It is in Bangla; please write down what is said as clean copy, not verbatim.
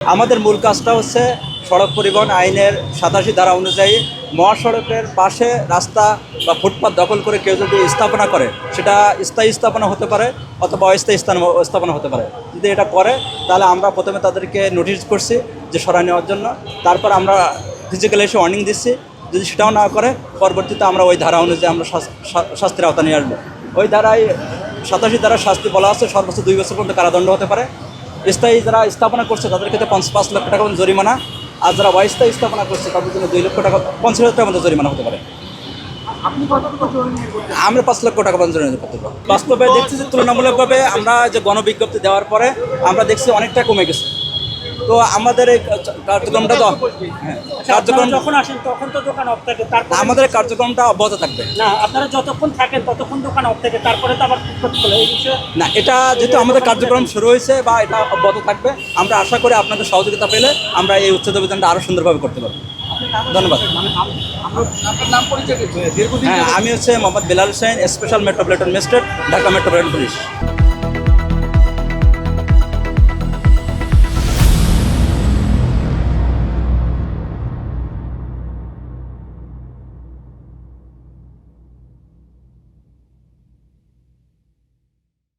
আমাদের মূল কাজটা হচ্ছে সড়ক পরিবহন আইনের 87 ধারা অনুযায়ী মহাসড়কের পাশে রাস্তা বা ফুটপাত দখল করে কেউ যদি স্থাপনা করে, সেটা স্থায়ী স্থাপনা হতে পারে অথবা অস্থায়ী স্থাপনা হতে পারে। যদি এটা করে তাহলে আমরা প্রথমে তাদেরকে নোটিশ করছি যে সরাই নেওয়ার জন্য, তারপর আমরা ফিজিক্যালি এসে ওয়ার্নিং দিচ্ছি। যদি সেটাও না করে, পরবর্তীতে আমরা ওই ধারা অনুযায়ী আমরা শাস্তির আওতা নিয়ে আসবো। ওই ধারায় 87 ধারার শাস্তি বলা আছে সর্বোচ্চ 2 বছর পর্যন্ত কারাদণ্ড হতে পারে। স্থায়ী যারা স্থাপনা করছে তাদের ক্ষেত্রে 5 লক্ষ টাকা পর্যন্ত জরিমানা, আর যারা অস্থায়ী স্থাপনা করছে তাদের জন্য 2 লক্ষ টাকা 50,000 টাকা পর্যন্ত জরিমানা হতে পারে। আমরা 5 লক্ষ টাকা পর্যন্ত জরিমানা করতে পারবো। বাস্তবে দেখছি যে তুলনামূলকভাবে আমরা যে গণবিজ্ঞপ্তি দেওয়ার পরে আমরা দেখছি অনেকটা কমে গেছে। তো আমাদের এই কার্যক্রমটা তো কার্যক্রম যখন আসেন তখন তো দোকান অফ থাকে, তারপর আমাদের কার্যক্রমটা অব্যাহত থাকবে না, আপনারা যতক্ষণ থাকেন ততক্ষণ দোকান অফ থাকে, তারপরে তো আবার ফুটপাত খোলে। এই বিষয়ে না, এটা যেহেতু আমাদের কার্যক্রম শুরু হয়েছে বা এটা অব্যাহত থাকবে, আমরা আশা করি আপনাদের সহযোগিতা পেলে আমরা এই উচ্ছেদ অভিযানটা আরও সুন্দরভাবে করতে পারবো। ধন্যবাদ। হ্যাঁ, আমি হচ্ছে Mohammad Belal Hossain, special metropolitan magistrate, Dhaka metropolitan police.